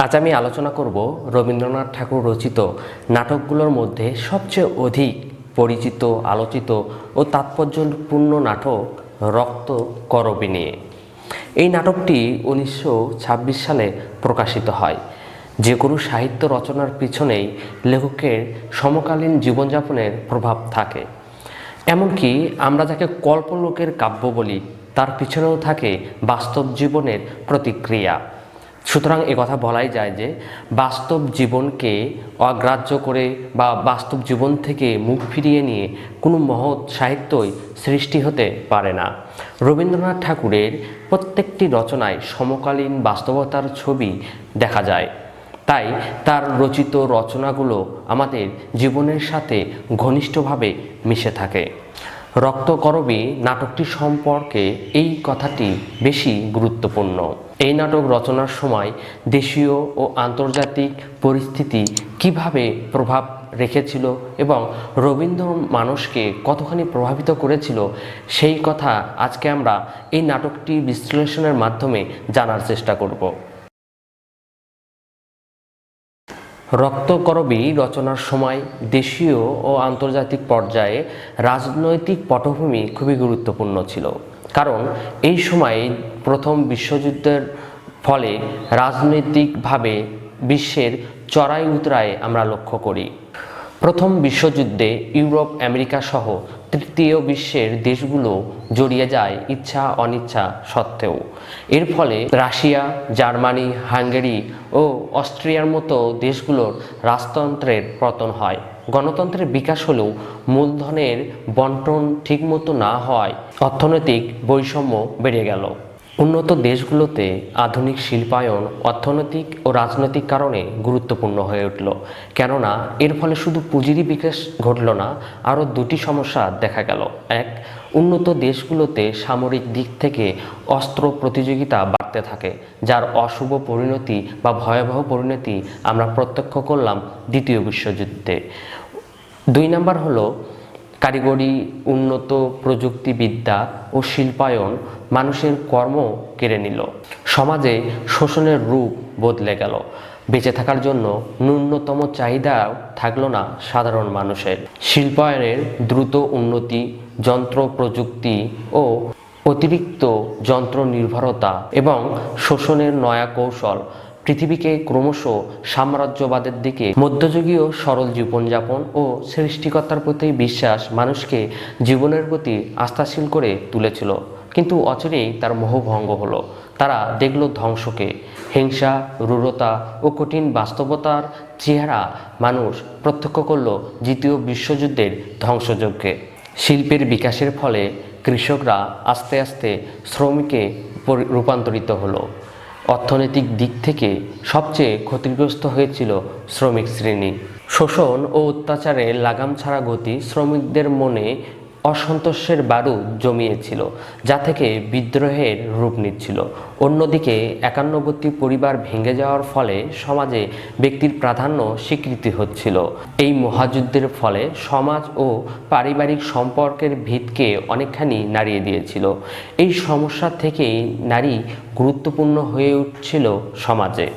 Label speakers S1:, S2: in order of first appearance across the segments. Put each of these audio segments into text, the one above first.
S1: আজ আমি আলোচনা করব রবীন্দ্রনাথ ঠাকুর রচিত নাটকগুলোর মধ্যে সবচেয়ে অধিক পরিচিত, আলোচিত ও তাৎপর্যপূর্ণ নাটক রক্তকরবী নিয়ে। এই নাটকটি 1926 সালে প্রকাশিত হয়। যে কোনো সাহিত্য রচনার পিছনেই লেখকের সমকালীন জীবনযাপনের প্রভাব থাকে। এমনকি আমরা যাকে কল্পলোকের কাব্য বলি, তার পিছনেও থাকে বাস্তব জীবনের প্রতিক্রিয়া। সুতরাং কথা বলাই যায় যে বাস্তব জীবনকে অগ্রাহ্য করে বা বাস্তব জীবন থেকে মুখ ফিরিয়ে নিয়ে কোনো মহৎ সাহিত্যই সৃষ্টি হতে পারে না। রবীন্দ্রনাথ ঠাকুরের প্রত্যেকটি রচনায় সমকালীন বাস্তবতার ছবি দেখা যায়। তাই তার রচিত রচনাগুলো আমাদের জীবনের সাথে ঘনিষ্ঠভাবে মিশে থাকে। রক্তকরবী নাটকটি সম্পর্কে এই কথাটি বেশি গুরুত্বপূর্ণ। এই নাটক রচনার সময় দেশীয় ও আন্তর্জাতিক পরিস্থিতি কিভাবে প্রভাব রেখেছিল এবং রবীন্দ্র মানুষকে কতখানি প্রভাবিত করেছিল, সেই কথা আজকে আমরা এই নাটকটি বিশ্লেষণের মাধ্যমে জানার চেষ্টা করব। রক্তকরবী রচনার সময় দেশীয় ও আন্তর্জাতিক পর্যায়ে রাজনৈতিক পটভূমি খুবই গুরুত্বপূর্ণ ছিল। কারণ এই সময়ে প্রথম বিশ্বযুদ্ধের ফলে রাজনৈতিকভাবে বিশ্বের চড়াই উতরায় আমরা লক্ষ্য করি। প্রথম বিশ্বযুদ্ধে ইউরোপ, আমেরিকা সহ তৃতীয় বিশ্বের দেশগুলো জড়িয়ে যায় ইচ্ছা অনিচ্ছা সত্ত্বেও। এর ফলে রাশিয়া, জার্মানি, হাঙ্গেরি ও অস্ট্রিয়ার মতো দেশগুলোর রাজতন্ত্রের পতন হয়। গণতন্ত্রের বিকাশ হলেও মূলধনের বন্টন ঠিকমতো না হওয়ায় অর্থনৈতিক বৈষম্য বেড়ে গেল। উন্নত দেশগুলোতে আধুনিক শিল্পায়ন অর্থনৈতিক ও রাজনৈতিক কারণে গুরুত্বপূর্ণ হয়ে উঠল। কেননা এর ফলে শুধু পুঁজিরই বিকাশ ঘটল না, আরও দুটি সমস্যা দেখা গেল। এক, উন্নত দেশগুলোতে সামরিক দিক থেকে অস্ত্র প্রতিযোগিতা বাড়তে থাকে, যার অশুভ পরিণতি বা ভয়াবহ পরিণতি আমরা প্রত্যক্ষ করলাম দ্বিতীয় বিশ্বযুদ্ধে। 2 নম্বর হলো কারিগরি উন্নত প্রযুক্তিবিদ্যা ও শিল্পায়ন মানুষের কর্ম কেড়ে নিল। সমাজে শোষণের রূপ বদলে গেল। বেঁচে থাকার জন্য ন্যূনতম চাহিদাও থাকলো না সাধারণ মানুষের। শিল্পায়নের দ্রুত উন্নতি, যন্ত্র প্রযুক্তি ও অতিরিক্ত যন্ত্র নির্ভরতা এবং শোষণের নয়া কৌশল পৃথিবীকে ক্রমশ সাম্রাজ্যবাদের দিকে, মধ্যযুগীয় সরল জীবনযাপন ও সৃষ্টিকর্তার প্রতি বিশ্বাস মানুষকে জীবনের প্রতি আস্থাশীল করে তুলেছিল। কিন্তু অচিরেই তার মোহভঙ্গ হলো। তারা দেখল ধ্বংসকে। হিংসা, ক্রূরতা ও কঠিন বাস্তবতার চেহারা মানুষ প্রত্যক্ষ করল দ্বিতীয় বিশ্বযুদ্ধের ধ্বংসযজ্ঞে। শিল্পের বিকাশের ফলে কৃষকরা আস্তে আস্তে শ্রমিকে রূপান্তরিত হলো। অর্থনৈতিক দিক থেকে সবচেয়ে ক্ষতিগ্রস্ত হয়েছিল শ্রমিক শ্রেণী। শোষণ ও অত্যাচারের লাগাম ছাড়া গতি শ্রমিকদের মনে অসন্তোষের বারুদ জমিয়েছিল, যা থেকে বিদ্রোহের রূপ নিচ্ছিল। অন্যদিকে একান্নবর্তী পরিবার ভেঙে যাওয়ার ফলে সমাজে ব্যক্তির প্রাধান্য স্বীকৃতি হচ্ছিল। এই মহাযুদ্ধের ফলে সমাজ ও পারিবারিক সম্পর্কের ভিতকে অনেকখানি নাড়িয়ে দিয়েছিল। এই সমস্যা থেকেই নারী গুরুত্বপূর্ণ হয়ে উঠছিল সমাজে।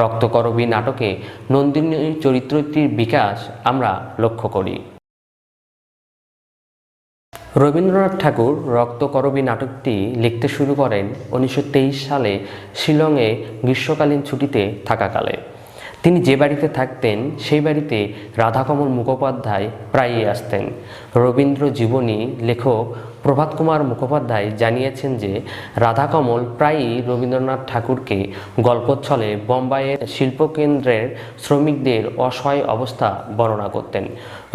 S1: রক্তকরবী নাটকে নন্দিনী চরিত্রটির বিকাশ আমরা লক্ষ্য করি। রবীন্দ্রনাথ ঠাকুর রক্তকরবী নাটকটি লিখতে শুরু করেন 1923 সালে শিলংয়ে গ্রীষ্মকালীন ছুটিতে থাকাকালে। তিনি যে বাড়িতে থাকতেন সেই বাড়িতে রাধাকমল মুখোপাধ্যায় প্রায়ই আসতেন। রবীন্দ্র জীবনী লেখক প্রভাত কুমার মুখোপাধ্যায় জানিয়েছেন যে রাধাকমল প্রায়ই রবীন্দ্রনাথ ঠাকুরকে গল্পচ্ছলে বোম্বাইয়ের শিল্পকেন্দ্রের শ্রমিকদের অসহায় অবস্থা বর্ণনা করতেন।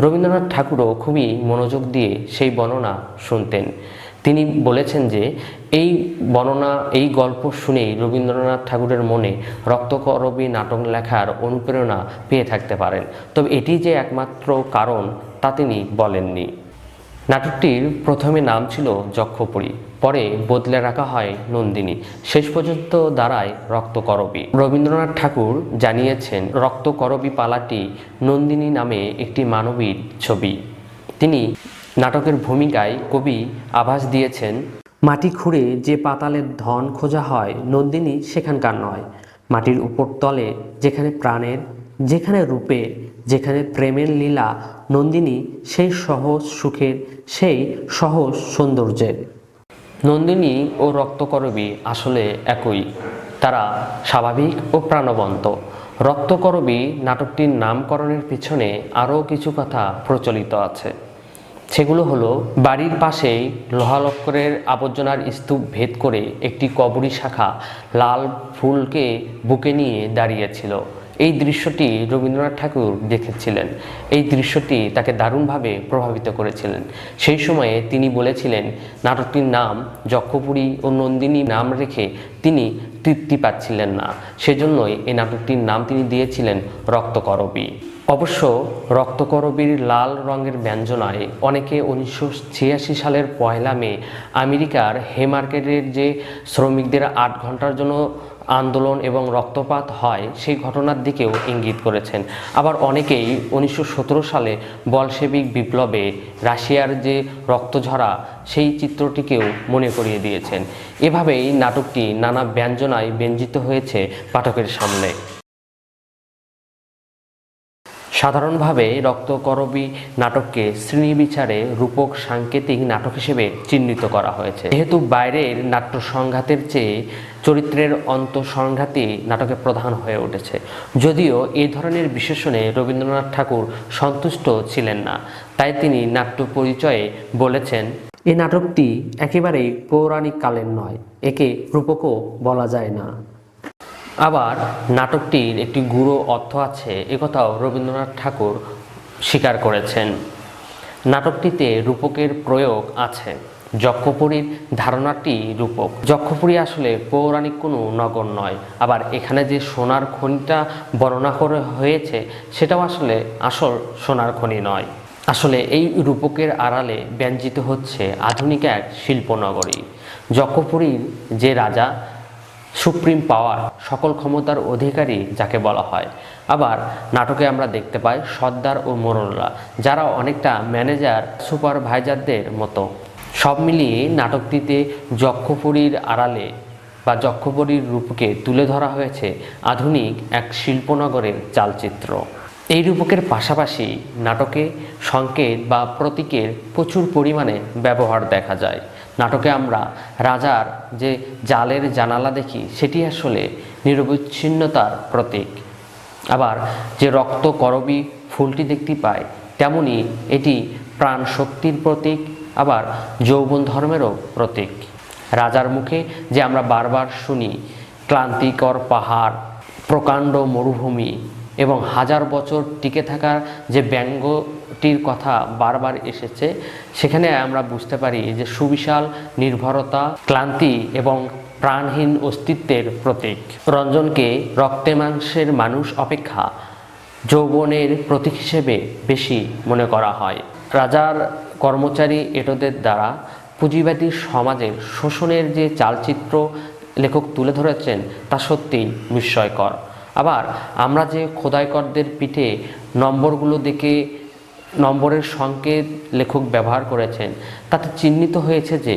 S1: রবীন্দ্রনাথ ঠাকুরও খুবই মনোযোগ দিয়ে সেই বর্ণনা শুনতেন। তিনি বলেছেন যে এই গল্প শুনেই রবীন্দ্রনাথ ঠাকুরের মনে রক্তকরবী নাটক লেখার অনুপ্রেরণা পেয়ে থাকতে পারেন। তবে এটি যে একমাত্র কারণ তা তিনি বলেননি। নাটকটির প্রথমে নাম ছিল যক্ষপুরী, পরে বদলে রাখা হয় নন্দিনী, শেষ পর্যন্ত দাঁড়ায় রক্তকরবী। রবীন্দ্রনাথ ঠাকুর জানিয়েছেন রক্তকরবী পালাটি নন্দিনী নামে একটি মানবীর ছবি। তিনি নাটকের ভূমিকায় কবি আভাস দিয়েছেন, মাটি খুঁড়ে যে পাতালের ধন খোঁজা হয়, নন্দিনী সেখানকার নয়।
S2: মাটির উপর তলে যেখানে প্রাণের, যেখানে রূপের, যেখানে প্রেমের লীলা, নন্দিনী সেই সহজ সুখের, সেই সহজ সৌন্দর্যের।
S1: নন্দিনী ও রক্তকরবী আসলে একই, তারা স্বাভাবিক ও প্রাণবন্ত। রক্তকরবী নাটকটির নামকরণের পিছনে আরও কিছু কথা প্রচলিত আছে। সেগুলো হলো, বাড়ির পাশেই লোহালক্করের আবর্জনার স্তূপ ভেদ করে একটি কবরী শাখা লাল ফুলকে বুকে নিয়ে দাঁড়িয়েছিল। এই দৃশ্যটি রবীন্দ্রনাথ ঠাকুর দেখেছিলেন। এই দৃশ্যটি তাকে দারুণভাবে প্রভাবিত করেছিলেন। সেই সময়ে তিনি বলেছিলেন, নাটকটির নাম যক্ষপুরী ও নন্দিনী নাম রেখে তিনি তৃপ্তি পাচ্ছিলেন না, সেজন্যই এই নাটকটির নাম তিনি দিয়েছিলেন রক্তকরবী। অবশ্য রক্তকরবীর লাল রঙের ব্যঞ্জনায় অনেকে 1986 সালের 1 মে আমেরিকার হেমার্কেটের যে শ্রমিকদের 8 ঘন্টার জন্য আন্দোলন এবং রক্তপাত হয় সেই ঘটনার দিকেও ইঙ্গিত করেছেন। আবার অনেকেই 1917 সালে বলশেবিক বিপ্লবে রাশিয়ার যে রক্তঝরা সেই চিত্রটিকেও মনে করিয়ে দিয়েছেন। এভাবেই নাটকটি নানা ব্যঞ্জনায় ব্যঞ্জিত হয়েছে পাঠকের সামনে। সাধারণভাবে রক্তকরবী নাটককে শ্রেণীবিচারে রূপক সাংকেতিক নাটক হিসেবে চিহ্নিত করা হয়েছে, যেহেতু বাইরের নাট্য সংঘাতের চেয়ে চরিত্রের অন্তঃসংঘাতই নাটকে প্রধান হয়ে উঠেছে। যদিও এই ধরনের বিশেষণে রবীন্দ্রনাথ ঠাকুর সন্তুষ্ট ছিলেন না, তাই তিনি নাট্য পরিচয়ে বলেছেন,
S2: এই নাটকটি একেবারেই পৌরাণিক কালের নয়, একে রূপকও বলা যায় না।
S1: আবার নাটকটির একটি গূঢ় অর্থ আছে, একথাও রবীন্দ্রনাথ ঠাকুর স্বীকার করেছেন। নাটকটিতে রূপকের প্রয়োগ আছে। যক্ষপুরীর ধারণাটি রূপক। যক্ষপুরী আসলে পৌরাণিক কোনো নগর নয়। আবার এখানে যে সোনার খনিটা বর্ণনা করে হয়েছে সেটাও আসলে আসল সোনার খনি নয়। আসলে এই রূপকের আড়ালে ব্যঞ্জিত হচ্ছে আধুনিক এক শিল্পনগরী। যক্ষপুরীর যে রাজা, সুপ্রিম পাওয়ার, সকল ক্ষমতার অধিকারী যাকে বলা হয়। আবার নাটকে আমরা দেখতে পাই সর্দার ও মোড়লরা, যারা অনেকটা ম্যানেজার সুপারভাইজারদের মতো। সব মিলিয়ে নাটকটিতে যক্ষপুরীর আড়ালে বা যক্ষপুরীর রূপকে তুলে ধরা হয়েছে আধুনিক এক শিল্পনগরের চালচিত্র। এই রূপকের পাশাপাশি নাটকে সংকেত বা প্রতীকের প্রচুর পরিমাণে ব্যবহার দেখা যায়। নাটকে আমরা রাজার যে জালের জানালা দেখি সেটি আসলে নিরবচ্ছিন্নতার প্রতীক। আবার যে রক্তকরবী ফুলটি দেখতে পাই তেমনি এটি প্রাণ শক্তির প্রতীক, আবার যৌবন ধর্মেরও প্রতীক। রাজার মুখে যে আমরা বারবার শুনি ক্লান্তিকর পাহাড়, প্রকাণ্ড মরুভূমি এবং 1000 বছর টিকে থাকার যে ব্যঙ্গটির কথা বারবার এসেছে, সেখানে আমরা বুঝতে পারি যে সুবিশাল নির্ভরতা, ক্লান্তি এবং প্রাণহীন অস্তিত্বের প্রতীক। রঞ্জনকে রক্তে মাংসের মানুষ অপেক্ষা যৌবনের প্রতীক হিসেবে বেশি মনে করা হয়। রাজার কর্মচারী এটোদের দ্বারা পুঁজিবাদী সমাজের শোষণের যে চালচিত্র লেখক তুলে ধরেছেন তা সত্যিই বিস্ময়কর। আবার আমরা যে খোদাইকরদের পিঠে নম্বরগুলো দেখে নম্বরের সংকেত লেখক ব্যবহার করেছেন, তাতে চিহ্নিত হয়েছে যে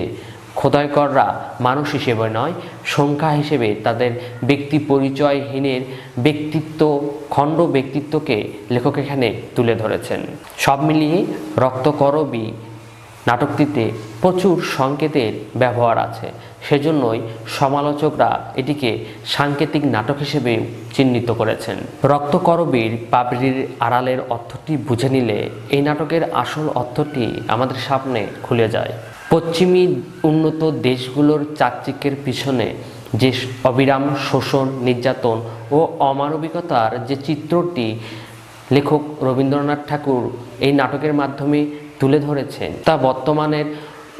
S1: খোদাইকররা মানুষ হিসেবে নয়, সংখ্যা হিসেবে তাদের ব্যক্তি পরিচয়হীনের ব্যক্তিত্ব, খণ্ড ব্যক্তিত্বকে লেখক এখানে তুলে ধরেছেন। সব মিলিয়ে রক্তকরবী নাটকটিতে প্রচুর সংকেতের ব্যবহার আছে, সেজন্যই সমালোচকরা এটিকে সাংকেতিক নাটক হিসেবে চিহ্নিত করেছেন। রক্তকরবীর পাপড়ির আড়ালের অর্থটি বুঝে নিলে এই নাটকের আসল অর্থটি আমাদের সামনে খুলে যায়। পশ্চিমী উন্নত দেশগুলোর চাকচিক্যের পিছনে যে অবিরাম শোষণ, নির্যাতন ও অমানবিকতার যে চিত্রটি লেখক রবীন্দ্রনাথ ঠাকুর এই নাটকের মাধ্যমে তুলে ধরেছেন, তা বর্তমানের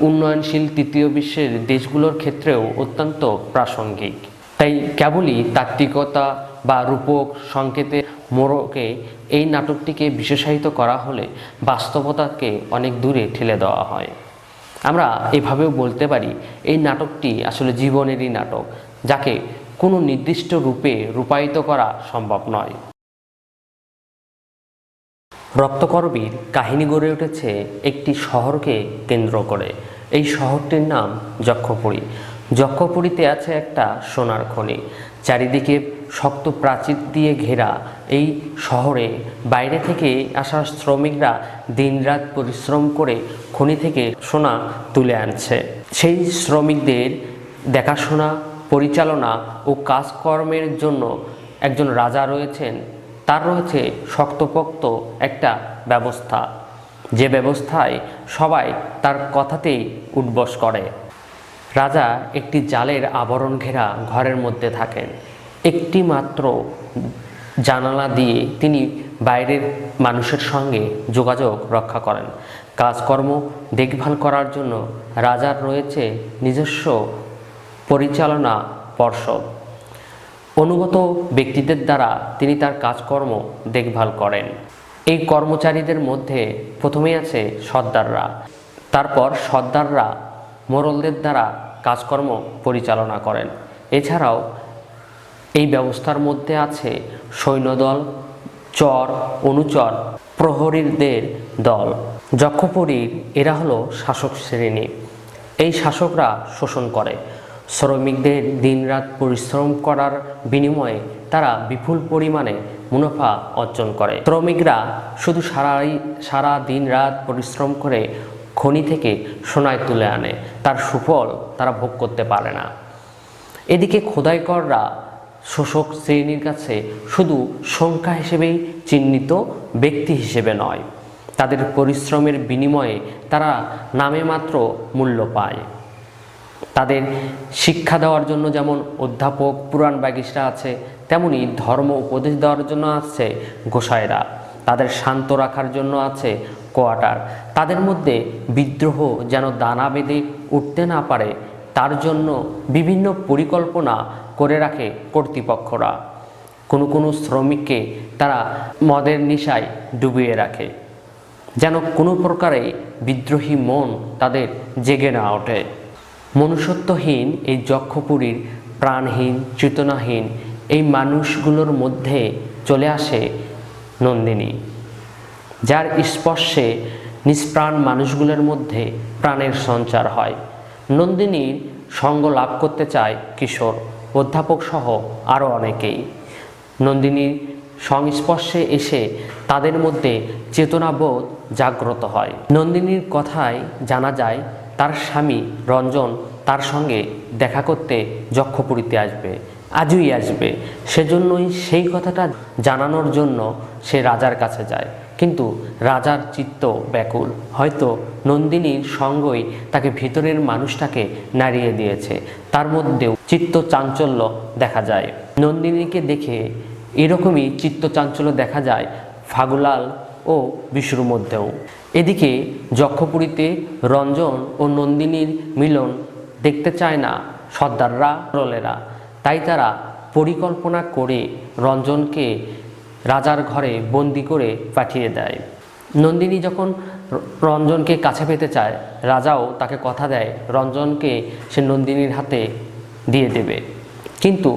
S1: উন্নয়নশীল তৃতীয় বিশ্বের দেশগুলোর ক্ষেত্রেও অত্যন্ত প্রাসঙ্গিক। তাই কেবলই তাত্ত্বিকতা বা রূপক সংকেতের মোড়কে এই নাটকটিকে বিশেষায়িত করা হলে বাস্তবতাকে অনেক দূরে ঠেলে দেওয়া হয়। আমরা এভাবেও বলতে পারি এই নাটকটি আসলে জীবনেরই নাটক, যাকে কোনো নির্দিষ্ট রূপে রূপায়িত করা সম্ভব নয়। রক্তকরবীর কাহিনী গড়ে উঠেছে একটি শহরকে কেন্দ্র করে। এই শহরটির নাম যক্ষপুরী। যক্ষপুরীতে আছে একটা সোনার খনি। চারিদিকে শক্ত প্রাচীর দিয়ে ঘেরা এই শহরে বাইরে থেকে আসা শ্রমিকরা দিনরাত পরিশ্রম করে খনি থেকে সোনা তুলে আনছে। সেই শ্রমিকদের দেখাশোনা, পরিচালনা ও কাজকর্মের জন্য একজন রাজা রয়েছেন। তার রয়েছে শক্তপোক্ত একটা ব্যবস্থা, যে ব্যবস্থায় সবাই তার কথাতেই উঠবস করে। রাজা একটি জালের আবরণ ঘেরা ঘরের মধ্যে থাকেন। একটি মাত্র জানালা দিয়ে তিনি বাইরের মানুষের সঙ্গে যোগাযোগ রক্ষা করেন। কাজকর্ম দেখভাল করার জন্য রাজার রয়েছে নিজস্ব পরিচালনা পর্ষদ। অনুগত ব্যক্তিদের দ্বারা তিনি তার কাজকর্ম দেখভাল করেন। এই কর্মচারীদের মধ্যে প্রথমেই আছে সর্দাররা, তারপর সর্দাররা মোড়লদের দ্বারা কাজকর্ম পরিচালনা করেন। এছাড়াও এই ব্যবস্থার মধ্যে আছে সৈন্যদল, চর, অনুচর, প্রহরীদের দল। যক্ষপুরীর এরা হলো শাসক শ্রেণী। এই শাসকরা শোষণ করে। শ্রমিকদের দিনরাত পরিশ্রম করার বিনিময়ে তারা বিপুল পরিমাণে মুনাফা অর্জন করে। শ্রমিকরা শুধু সারা দিন রাত পরিশ্রম করে খনি থেকে সোনায় তুলে আনে, তার সুফল তারা ভোগ করতে পারে না। এদিকে খোদাইকররা শোষক শ্রেণীর কাছে শুধু সংখ্যা হিসেবেই চিহ্নিত, ব্যক্তি হিসেবে নয়। তাদের পরিশ্রমের বিনিময়ে তারা নামে মাত্র মূল্য পায়। তাদের শিক্ষা দেওয়ার জন্য যেমন অধ্যাপক, পুরাণ বাগিশরা আছে, তেমনি ধর্ম উপদেশ দেওয়ার জন্য আছে গোসাইরা। তাদের শান্ত রাখার জন্য আছে কোয়ার্টার। তাদের মধ্যে বিদ্রোহ যেন দানা বেঁধে উঠতে না পারে তার জন্য বিভিন্ন পরিকল্পনা করে রাখে কর্তৃপক্ষরা। কোনো শ্রমিককে তারা মদের নেশায় ডুবিয়ে রাখে, যেন কোনো প্রকারে বিদ্রোহী মন তাদের জেগে না ওঠে। মনুষ্যত্বহীন এই যক্ষপুরীর প্রাণহীন, চেতনাহীন এই মানুষগুলোর মধ্যে চলে আসে নন্দিনী, যার স্পর্শে নিষ্প্রাণ মানুষগুলোর মধ্যে প্রাণের সঞ্চার হয়। নন্দিনীর সঙ্গ লাভ করতে চায় কিশোর, অধ্যাপক সহ আরও অনেকেই। নন্দিনীর সংস্পর্শে এসে তাদের মধ্যে চেতনাবোধ জাগ্রত হয়। নন্দিনীর কথায় জানা যায় তার স্বামী রঞ্জন তার সঙ্গে দেখা করতে যক্ষপুরীতে আসবে, আজই আসবে। সেজন্যই সেই কথাটা জানানোর জন্য সে রাজার কাছে যায়। কিন্তু রাজার চিত্ত ব্যাকুল। হয়তো নন্দিনীর সঙ্গই তাকে ভিতরের মানুষটাকে নাড়িয়ে দিয়েছে। তার মধ্যেও চিত্ত চাঞ্চল্য দেখা যায়। নন্দিনীকে দেখে এরকমই চিত্ত চাঞ্চল্য দেখা যায় ফাগুলাল ও বিশুর মধ্যেও। এদিকে যক্ষপুরীতে রঞ্জন ও নন্দিনীর মিলন দেখতে চায় না সর্দাররা, মোড়লেরা। তাই তারা পরিকল্পনা করে রঞ্জনকে রাজার ঘরে বন্দি করে পাঠিয়ে দেয়। নন্দিনী যখন রঞ্জনকে কাছে পেতে চায়, রাজাও তাকে কথা দেয় রঞ্জনকে সে নন্দিনীর হাতে দিয়ে দেবে। কিন্তু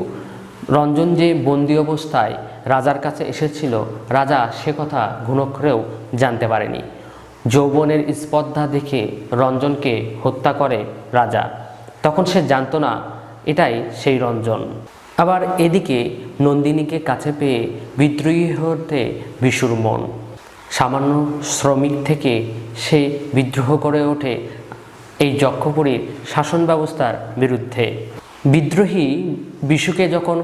S1: রঞ্জন যে বন্দি অবস্থায় রাজার কাছে এসেছিল, রাজা সে কথা ঘুণাক্ষরেও জানতে পারেনি। যৌবনের স্পর্ধা দেখে রঞ্জনকে হত্যা করে রাজা। তখন সে জানতো না এটাই সেই রঞ্জন। আবার এদিকে নন্দিনীকে কাছে পেয়ে বিদ্রোহী হতে বিশুর মন। সামান্য শ্রমিক থেকে সে বিদ্রোহ করে ওঠে এই যক্ষপুরীর শাসন ব্যবস্থার বিরুদ্ধে। বিদ্রোহী বিশুকে যখন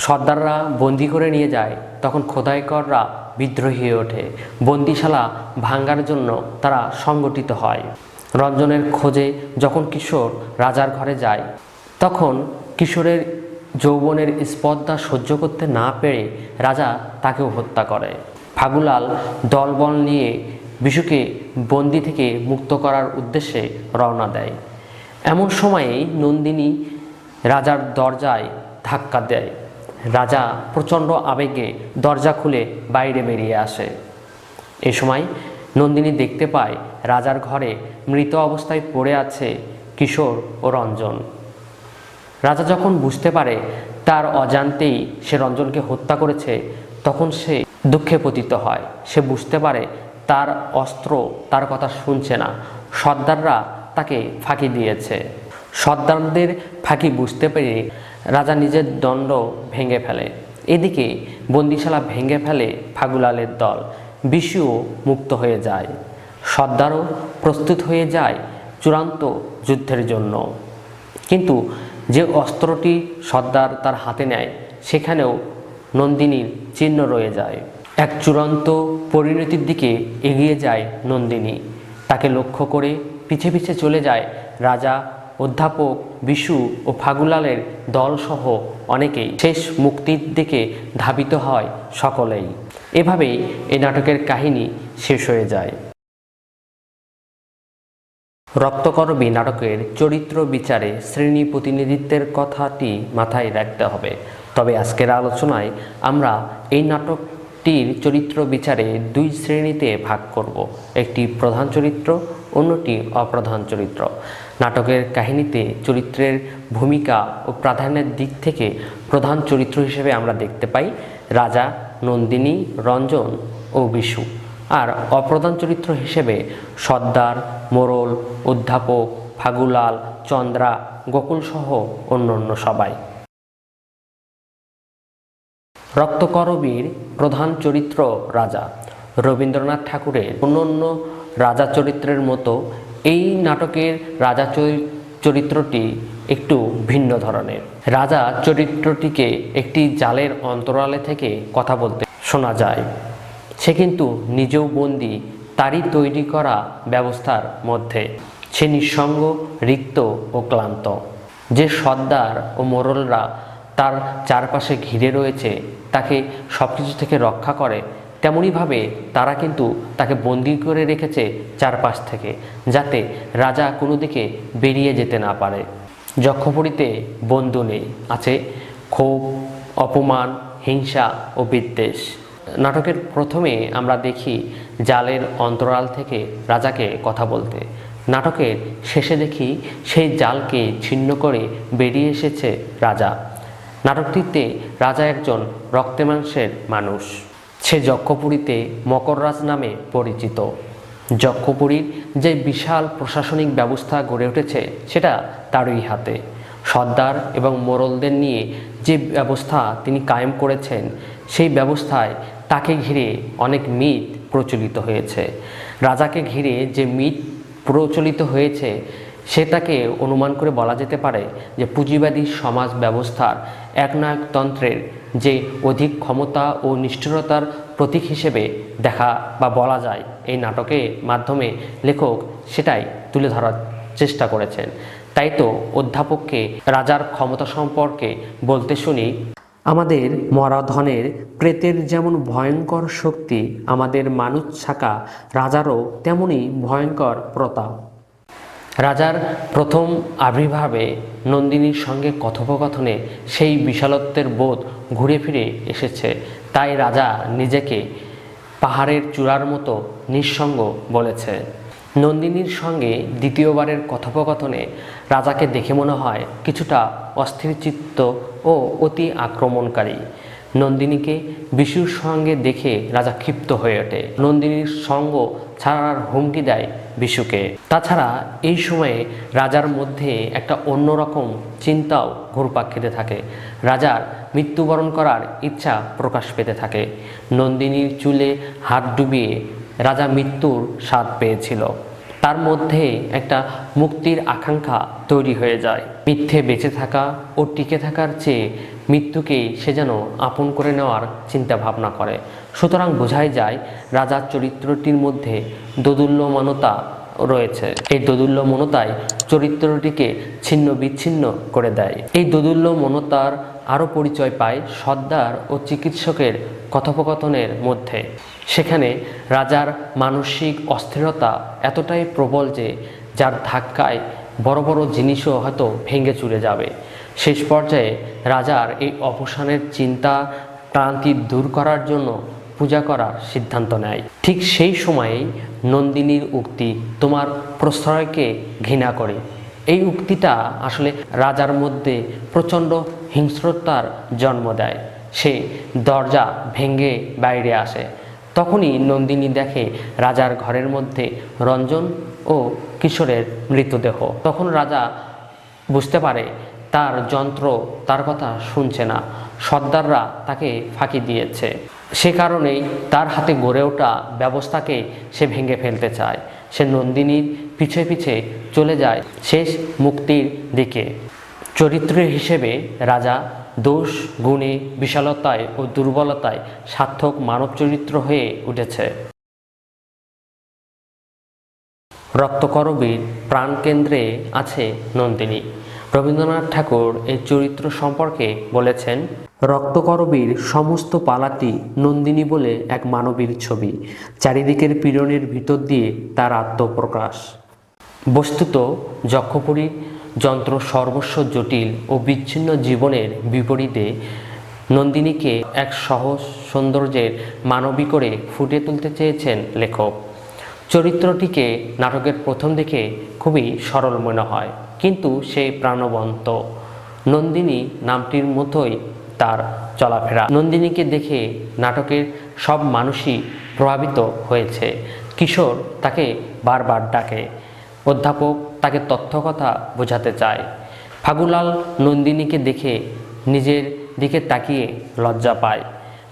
S1: সর্দাররা বন্দি করে নিয়ে যায়, তখন খোদাইকররা বিদ্রোহী হয়ে ওঠে। বন্দিশালা ভাঙ্গার জন্য তারা সংগঠিত হয়। রঞ্জনের খোঁজে যখন কিশোর রাজার ঘরে যায়, তখন কিশোরের যৌবনের স্পর্ধা সহ্য করতে না পেরে রাজা তাকেও হত্যা করে। ফাগুলাল দলবল নিয়ে বিশুকে বন্দি থেকে মুক্ত করার উদ্দেশ্যে রওনা দেয়। এমন সময়েই নন্দিনী রাজার দরজায় ধাক্কা দেয়। রাজা প্রচণ্ড আবেগে দরজা খুলে বাইরে বেরিয়ে আসে। এ সময় নন্দিনী দেখতে পায় রাজার ঘরে মৃত অবস্থায় পড়ে আছে কিশোর ও রঞ্জন। রাজা যখন বুঝতে পারে তার অজান্তেই সে রঞ্জনকে হত্যা করেছে, তখন সে দুঃখে পতিত হয়। সে বুঝতে পারে তার অস্ত্র তার কথা শুনছে না, সর্দাররা তাকে ফাঁকি দিয়েছে। সর্দারদের ফাঁকি বুঝতে পেরে রাজা নিজের দণ্ড ভেঙে ফেলে। এদিকে বন্দিশালা ভেঙে ফেলে ফাগুলালের দল। বিশুও মুক্ত হয়ে যায়। সর্দারও প্রস্তুত হয়ে যায় চূড়ান্ত যুদ্ধের জন্য। কিন্তু যে অস্ত্রটি সর্দার তার হাতে নেয় সেখানেও নন্দিনীর চিহ্ন রয়ে যায়। এক চূড়ান্ত পরিণতির দিকে এগিয়ে যায় নন্দিনী। তাকে লক্ষ্য করে পিছে পিছে চলে যায় রাজা, অধ্যাপক, বিশু ও ফাগুলালের দলসহ অনেকেই। শেষ মুক্তির দিকে ধাবিত হয় সকলেই। এভাবেই এই নাটকের কাহিনী শেষ হয়ে যায়। রক্তকরবী নাটকের চরিত্র বিচারে শ্রেণী প্রতিনিধিত্বের কথাটি মাথায় রাখতে হবে। তবে আজকের আলোচনায় আমরা এই নাটকটির চরিত্র বিচারে দুই শ্রেণীতে ভাগ করব, একটি প্রধান চরিত্র, অন্যটি অপ্রধান চরিত্র। নাটকের কাহিনীতে চরিত্রের ভূমিকা ও প্রাধান্যের দিক থেকে প্রধান চরিত্র হিসেবে আমরা দেখতে পাই রাজা, নন্দিনী, রঞ্জন ও বিশু। আর অপ্রধান চরিত্র হিসেবে সর্দার, মোড়ল, অধ্যাপক, ফাগুলাল, চন্দ্রা, গোকুলসহ অন্যান্য সবাই। রক্তকরবীর প্রধান চরিত্র রাজা। রবীন্দ্রনাথ ঠাকুরের অন্যান্য রাজা চরিত্রের মতো এই নাটকের রাজা চরিত্রটি একটু ভিন্ন ধরনের। রাজা চরিত্রটিকে একটি জালের অন্তরালে থেকে কথা বলতে শোনা যায়। সে কিন্তু নিজেও বন্দী তারই তৈরি করা ব্যবস্থার মধ্যে। সে নিঃসঙ্গ, রিক্ত ও ক্লান্ত। যে সর্দার ও মোড়লরা তার চারপাশে ঘিরে রয়েছে তাকে সব কিছু থেকে রক্ষা করে, তেমনইভাবে তারা কিন্তু তাকে বন্দি করে রেখেছে চারপাশ থেকে, যাতে রাজা কোনো দিকে বেরিয়ে যেতে না পারে। যক্ষপুরীতে বন্ধু নেই, আছে ক্ষোভ, অপমান, হিংসা ও বিদ্বেষ। নাটকের প্রথমে আমরা দেখি জালের অন্তরাল থেকে রাজাকে কথা বলতে। নাটকের শেষে দেখি সেই জালকে ছিন্ন করে বেরিয়ে এসেছে রাজা। নাটকটিতে রাজা একজন রক্তে মাংসের মানুষ। সে যক্ষপুরীতে মকররাজ নামে পরিচিত। যক্ষপুরীর যে বিশাল প্রশাসনিক ব্যবস্থা গড়ে উঠেছে সেটা তারই হাতে। সর্দার এবং মোড়লদের নিয়ে যে ব্যবস্থা তিনি কায়েম করেছেন সেই ব্যবস্থায় তাকে ঘিরে অনেক মিথ প্রচলিত হয়েছে। রাজাকে ঘিরে যে মিথ প্রচলিত হয়েছে সেটাকে অনুমান করে বলা যেতে পারে যে পুঁজিবাদী সমাজ ব্যবস্থার একনায়কতন্ত্রের যে অধিক ক্ষমতা ও নিষ্ঠুরতার প্রতীক হিসেবে দেখা বা বলা যায় এই নাটকের মাধ্যমে লেখক সেটাই তুলে ধরার চেষ্টা করেছেন। তাই তো অধ্যাপককে রাজার ক্ষমতা সম্পর্কে বলতে শুনি,
S2: আমাদের মরাধনের প্রেতের যেমন ভয়ঙ্কর শক্তি, আমাদের মানুষ ছাকা রাজারও তেমনি ভয়ঙ্কর প্রতাপ।
S1: রাজার প্রথম আবির্ভাবে নন্দিনীর সঙ্গে কথোপকথনে সেই বিশালত্বের বোধ ঘুরে ফিরে এসেছে। তাই রাজা নিজেকে পাহাড়ের চূড়ার মতো নিঃসঙ্গ বলেছে। নন্দিনীর সঙ্গে দ্বিতীয়বারের কথোপকথনে রাজাকে দেখে মনে হয় কিছুটা অস্থিরচিত্ত ও অতি আক্রমণকারী। নন্দিনীকে বিশুর সঙ্গে দেখে রাজা ক্ষিপ্ত হয়ে ওঠে। নন্দিনীর সঙ্গ ছাড়ার হুমকি দেয় বিশুকে। তাছাড়া এই সময়ে রাজার মধ্যে একটা অন্যরকম চিন্তাও ঘুরপাক খেতে থাকে। রাজার মৃত্যুবরণ করার ইচ্ছা প্রকাশ পেতে থাকে। নন্দিনীর চুলে হাত ডুবিয়ে রাজা মৃত্যুর স্বাদ পেয়েছিল। তার মধ্যে একটা মুক্তির আকাঙ্ক্ষা তৈরি হয়ে যায়। মিথ্যে বেঁচে থাকা ও টিকে থাকার চেয়ে মৃত্যুকেই সে যেন আপন করে নেওয়ার চিন্তা ভাবনা করে। সুতরাং বোঝাই যায় রাজার চরিত্রটির মধ্যে দোদুল্যমানতা রয়েছে। এই দোদুল্যমনতাই চরিত্রটিকে ছিন্ন বিচ্ছিন্ন করে দেয়। এই দোদুল্যমনতার আরও পরিচয় পায় সর্দার ও চিকিৎসকের কথোপকথনের মধ্যে। সেখানে রাজার মানসিক অস্থিরতা এতটাই প্রবল যে যার ধাক্কায় বড় বড় জিনিসও হয়তো ভেঙে চুরে যাবে। শেষ পর্যায়ে রাজার এই অবসানের চিন্তা ক্লান্তি দূর করার জন্য পূজা করার সিদ্ধান্ত নেয়। ঠিক সেই সময়েই নন্দিনীর উক্তি, তোমার প্রশ্রয়কে ঘৃণা করে, এই উক্তিটা আসলে রাজার মধ্যে প্রচণ্ড হিংস্রতার জন্ম দেয়। সে দরজা ভেঙে বাইরে আসে। তখনই নন্দিনী দেখে রাজার ঘরের মধ্যে রঞ্জন ও কিশোরের মৃতদেহ। তখন রাজা বুঝতে পারে তার যন্ত্র তার কথা শুনছে না, সর্দাররা তাকে ফাঁকি দিয়েছে। সে কারণেই তার হাতে গড়ে ওঠা ব্যবস্থাকে সে ভেঙে ফেলতে চায়। সে নন্দিনীর পিছে পিছে চলে যায় শেষ মুক্তির দিকে। চরিত্র হিসেবে রাজা দোষ, গুণে, বিশালতায় ও দুর্বলতায় সার্থক মানব চরিত্র হয়ে উঠেছে। রক্তকরবীর প্রাণকেন্দ্রে আছে নন্দিনী। রবীন্দ্রনাথ ঠাকুর এই চরিত্র সম্পর্কে বলেছেন,
S2: রক্তকরবীর সমস্ত পালাটি নন্দিনী বলে এক মানবীর ছবি, চারিদিকের পীড়নের ভিতর দিয়ে তার আত্মপ্রকাশ।
S1: বস্তুত যক্ষপুরীর যন্ত্র সর্বস্ব জটিল ও বিচ্ছিন্ন জীবনের বিপরীতে নন্দিনীকে এক সহজ সৌন্দর্যের মানবী করে ফুটিয়ে তুলতে চেয়েছেন লেখক। চরিত্রটিকে নাটকের প্রথম দিকে খুবই সরল মনে হয়, কিন্তু সে প্রাণবন্ত। নন্দিনী নামটির মতোই তার চলাফেরা। নন্দিনীকে দেখে নাটকের সব মানুষই প্রভাবিত হয়েছে। কিশোর তাকে বারবার ডাকে, অধ্যাপক তাকে তথ্যকথা বোঝাতে চায়। ফাগুলাল নন্দিনীকে দেখে নিজের দিকে তাকিয়ে লজ্জা পায়।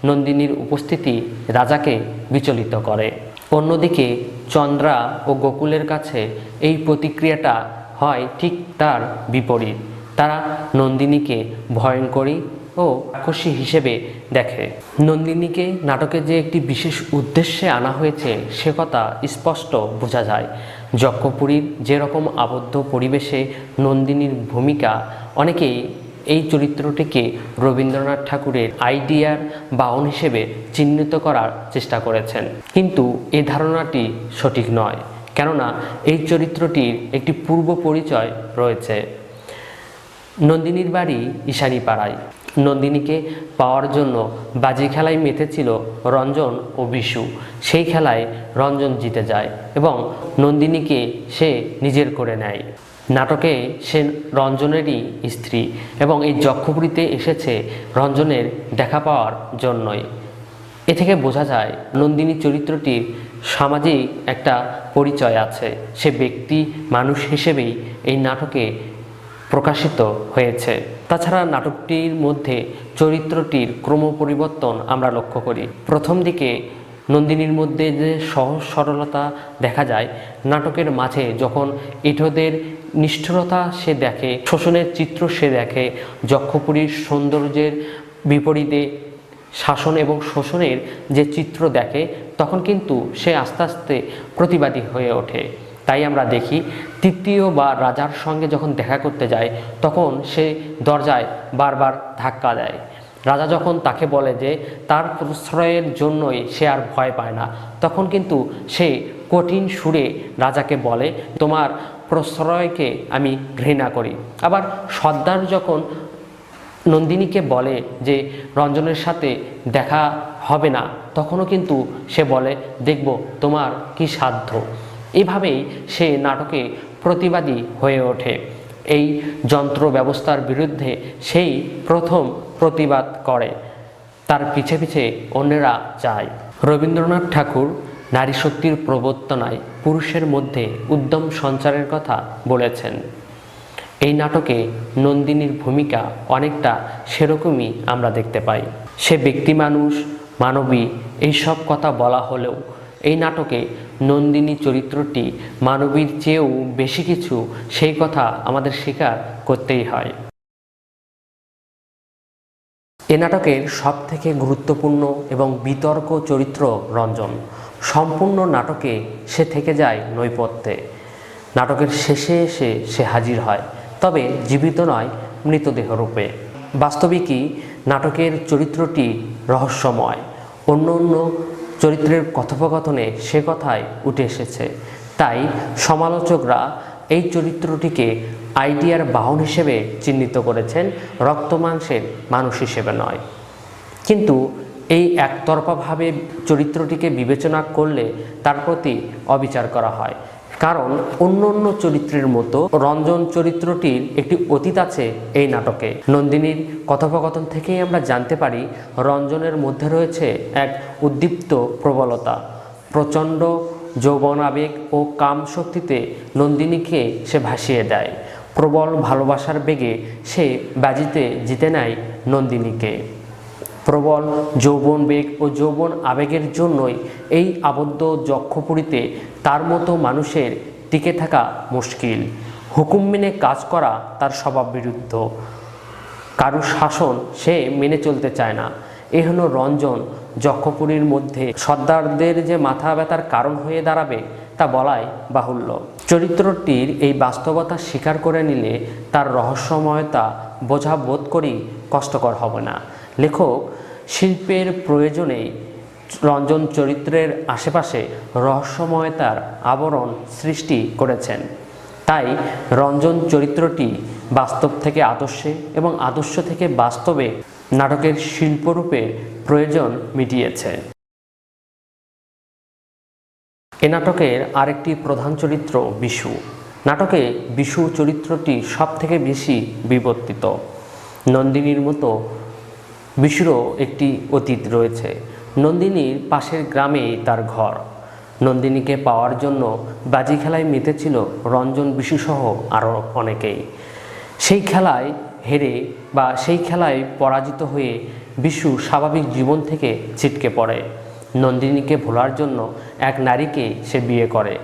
S1: নন্দিনীর উপস্থিতি রাজাকে বিচলিত করে। অন্যদিকে চন্দ্রা ও গোকুলের কাছে এই প্রতিক্রিয়াটা হয় ঠিক তার বিপরীত। তারা নন্দিনীকে ভয়ঙ্করী ও রাক্ষসী হিসেবে দেখে। নন্দিনীকে নাটকে যে একটি বিশেষ উদ্দেশ্যে আনা হয়েছে সে কথা স্পষ্ট বোঝা যায়। যক্ষপুরীর যেরকম আবদ্ধ পরিবেশে নন্দিনীর ভূমিকা, অনেকেই এই চরিত্রটিকে রবীন্দ্রনাথ ঠাকুরের আইডিয়ার বাহন হিসেবে চিহ্নিত করার চেষ্টা করেছেন, কিন্তু এই ধারণাটি সঠিক নয়। কেননা এই চরিত্রটির একটি পূর্ব পরিচয় রয়েছে। নন্দিনীর বাড়ি ঈশানীপাড়ায়। নন্দিনীকে পাওয়ার জন্য বাজি খেলায় মেতেছিল রঞ্জন ও বিশু। সেই খেলায় রঞ্জন জিতে যায় এবং নন্দিনীকে সে নিজের করে নেয়। নাটকে সে রঞ্জনেরই স্ত্রী এবং এই যক্ষপুরীতে এসেছে রঞ্জনের দেখা পাওয়ার জন্যই। এ থেকে বোঝা যায় নন্দিনী চরিত্রটির সামাজিক একটা পরিচয় আছে। সে ব্যক্তি মানুষ হিসেবেই এই নাটকে প্রকাশিত হয়েছে। তাছাড়া নাটকটির মধ্যে চরিত্রটির ক্রম পরিবর্তন আমরা লক্ষ্য করি। প্রথম দিকে নন্দিনীর মধ্যে যে সহজ সরলতা দেখা যায়, নাটকের মাঝে যখন এঁটোদের নিষ্ঠুরতা সে দেখে, শোষণের চিত্র সে দেখে, যক্ষপুরীর সৌন্দর্যের বিপরীতে শাসন এবং শোষণের যে চিত্র দেখে, তখন কিন্তু সে আস্তে আস্তে প্রতিবাদী হয়ে ওঠে। তাই আমরা দেখি তৃতীয়বার রাজার সঙ্গে যখন দেখা করতে যায় তখন সে দরজায় বারবার ধাক্কা দেয়। রাজা যখন তাকে বলে যে তার প্রশ্রয়ের জন্যই সে আর ভয় পায় না, তখন কিন্তু সে কঠিন সুরে রাজাকে বলে, তোমার প্রশ্রয়কে আমি ঘৃণা করি। আবার সর্দার যখন নন্দিনীকে বলে যে রঞ্জনের সাথে দেখা হবে না, তখনও কিন্তু সে বলে, দেখব তোমার কি সাধ্য। এভাবেই সে নাটকে প্রতিবাদী হয়ে ওঠে। এই যন্ত্র ব্যবস্থার বিরুদ্ধে সেই প্রথম প্রতিবাদ করে। তার পিছে পিছে অন্যেরা যায়। রবীন্দ্রনাথ ঠাকুর নারী শক্তির প্রবর্তনায় পুরুষের মধ্যে উদ্যম সঞ্চারের কথা বলেছেন। এই নাটকে নন্দিনীর ভূমিকা অনেকটা সেরকমই আমরা দেখতে পাই। সে ব্যক্তি মানুষ, মানবী, এইসব কথা বলা হলেও এই নাটকে নন্দিনী চরিত্রটি মানবীর চেয়েও বেশি কিছু, সেই কথা আমাদের স্বীকার করতেই হয়। এ নাটকের সবথেকে গুরুত্বপূর্ণ এবং বিতর্ক চরিত্র রঞ্জন। সম্পূর্ণ নাটকে সে থেকে যায় নৈপথ্যে। নাটকের শেষে এসে সে হাজির হয়, তবে জীবিত নয়, মৃতদেহ রূপে। বাস্তবিকই নাটকের চরিত্রটি রহস্যময়। অন্য অন্য চরিত্রের কথোপকথনে সে কথাই উঠে এসেছে। তাই সমালোচকরা এই চরিত্রটিকে আইডিয়ার বাহন হিসেবে চিহ্নিত করেছেন, রক্ত মাংসের মানুষ হিসেবে নয়। কিন্তু এই একতরফাভাবে চরিত্রটিকে বিবেচনা করলে তার প্রতি অবিচার করা হয়। কারণ অন্য অন্য চরিত্রের মতো রঞ্জন চরিত্রটির একটি অতীত আছে এই নাটকে। নন্দিনীর কথোপকথন থেকেই আমরা জানতে পারি রঞ্জনের মধ্যে রয়েছে এক উদ্দীপ্ত প্রবলতা। প্রচণ্ড যৌবনাবেগ ও কাম শক্তিতে নন্দিনীকে সে ভাসিয়ে দেয়।
S2: প্রবল ভালোবাসার বেগে সে বাজিতে জিতে নেয় নন্দিনীকে। প্রবল যৌবন বেগ ও যৌবন আবেগের জন্যই এই আবদ্ধ যক্ষপুরীতে তার মতো মানুষের টিকে থাকা মুশকিল। হুকুম মেনে কাজ করা তার স্বভাব বিরুদ্ধ, কারু শাসন সে মেনে চলতে চায় না। এ হলো রঞ্জন যক্ষপুরীর মধ্যে সর্দারদের যে মাথা ব্যথার কারণ হয়ে দাঁড়াবে তা বলাই বাহুল্য। চরিত্রটির এই বাস্তবতা স্বীকার করে নিলে তার রহস্যময়তা বোঝা বোধ করি কষ্টকর হবে না। লেখক শিল্পের প্রয়োজনেই রঞ্জন চরিত্রের আশেপাশে রহস্যময়তার আবরণ সৃষ্টি করেছেন। তাই রঞ্জন চরিত্রটি বাস্তব থেকে আদর্শে এবং আদর্শ থেকে বাস্তবে নাটকের শিল্পরূপের প্রয়োজন মিটিয়েছে। এ নাটকের আরেকটি প্রধান চরিত্র বিশু। নাটকে বিশু চরিত্রটি সব থেকে বেশি বিবর্তিত। নন্দিনীর মতো বিশুরও একটি অতীত রয়েছে। নন্দিনীর পাশের গ্রামেই তার ঘর। নন্দিনীকে পাওয়ার জন্য বাজি খেলায় মেতেছিল রঞ্জন বিশুসহ আরও অনেকেই। সেই খেলায় হেরে বা সেই খেলায় পরাজিত হয়ে বিশু স্বাভাবিক জীবন থেকে ছিটকে পড়ে। নন্দিনীকে ভোলার জন্য এক নারীকে সে বিয়ে করে।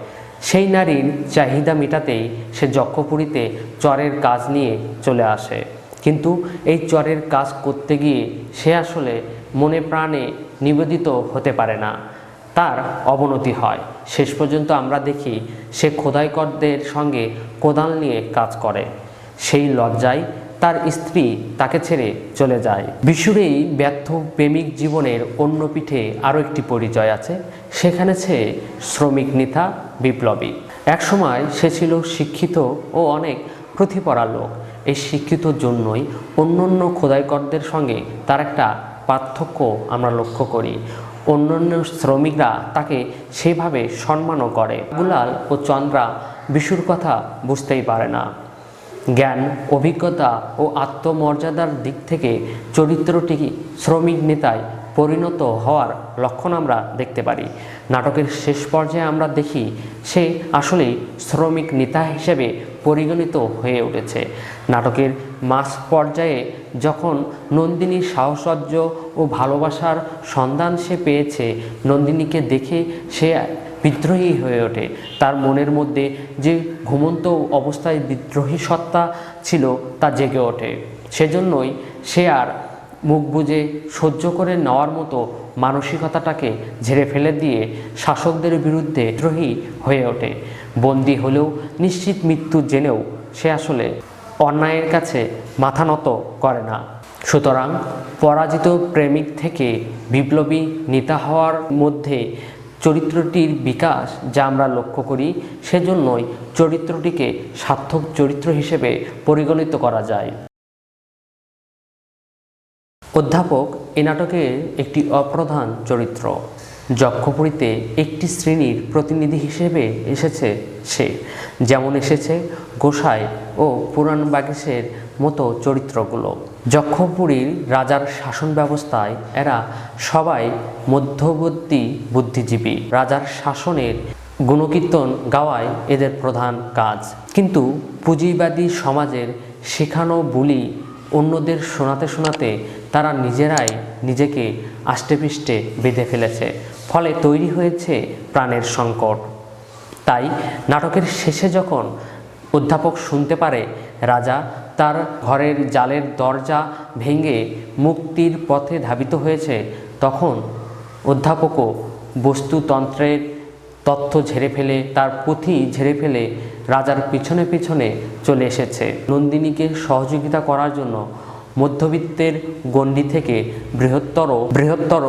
S2: সেই নারীর চাহিদা মেটাতেই সে যক্ষপুরীতে চরের কাজ নিয়ে চলে আসে। কিন্তু এই চরের কাজ করতে গিয়ে সে আসলে মনে প্রাণে নিবেদিত হতে পারে না, তার অবনতি হয়। শেষ পর্যন্ত আমরা দেখি সে খোদাইকরদের সঙ্গে কোদাল নিয়ে কাজ করে। সেই লজ্জায় তার স্ত্রী তাকে ছেড়ে চলে যায়। বিশুর এই ব্যর্থ প্রেমিক জীবনের অন্য পিঠে আরও একটি পরিচয় আছে। সেখানে সে শ্রমিক নেতা, বিপ্লবী। একসময় সে ছিল শিক্ষিত ও অনেক প্রতিপরা লোক। এই শিক্ষিতর জন্যই অন্যান্য খোদাইকরদের সঙ্গে তার একটা পার্থক্য আমরা লক্ষ্য করি। অন্যান্য শ্রমিকরা তাকে সেভাবে সম্মানও করে। গুলাল ও চন্দ্রা বিশুর কথা বুঝতেই পারে না। জ্ঞান, অভিজ্ঞতা ও আত্মমর্যাদার দিক থেকে চরিত্রটি শ্রমিক নেতায় পরিণত হওয়ার লক্ষণ আমরা দেখতে পারি। নাটকের শেষ পর্যায়ে আমরা দেখি সে আসলেই শ্রমিক নেতা হিসেবে পরিগণিত হয়ে উঠেছে। নাটকের মাঝ পর্যায়ে যখন নন্দিনীর সাহচর্য ও ভালোবাসার সন্ধান সে পেয়েছে, নন্দিনীকে দেখে সে বিদ্রোহী হয়ে ওঠে। তার মনের মধ্যে যে ঘুমন্ত অবস্থায় বিদ্রোহী সত্তা ছিল তা জেগে ওঠে। সেজন্যই সে আর মুখ বুজে সহ্য করে নেওয়ার মতো মানসিকতাটাকে ঝেড়ে ফেলে দিয়ে শাসকদের বিরুদ্ধে বিদ্রোহী হয়ে ওঠে। বন্দী হলেও নিশ্চিত মৃত্যু জেনেও সে আসলে অন্যায়ের কাছে মাথা নত করে না। সুতরাং পরাজিত প্রেমিক থেকে বিপ্লবী নেতা হওয়ার মধ্যে চরিত্রটির বিকাশ যা আমরা লক্ষ্য করি, সেজন্যই চরিত্রটিকে সার্থক চরিত্র হিসেবে পরিগণিত করা যায়। অধ্যাপক এ নাটকের একটি অপ্রধান চরিত্র। যক্ষপুরীতে একটি শ্রেণীর প্রতিনিধি হিসেবে এসেছে সে, যেমন এসেছে গোসাই ও পুরাণ বাগিসের মতো চরিত্রগুলো। যক্ষপুরীর রাজার শাসন ব্যবস্থায় এরা সবাই মধ্যবর্তী বুদ্ধিজীবী। রাজার শাসনের গুণকীর্তন গাওয়াই এদের প্রধান কাজ। কিন্তু পুঁজিবাদী সমাজের শেখানো বুলি অন্যদের শোনাতে শোনাতে তারা নিজেরাই নিজেকে আষ্টেপৃষ্ঠে বেঁধে ফেলেছে। ফলে তৈরি হয়েছে প্রাণের সংকট। তাই নাটকের শেষে যখন অধ্যাপক শুনতে পারে রাজা তার ঘরের জালের দরজা ভেঙে মুক্তির পথে ধাবিত হয়েছে, তখন অধ্যাপকও বস্তুতন্ত্রের তথ্য ঝেড়ে ফেলে, তার পুঁথি ঝেড়ে ফেলে রাজার পিছনে পিছনে চলে এসেছে নন্দিনীকে সহযোগিতা করার জন্য। মধ্যবিত্তের গণ্ডি থেকে বৃহত্তর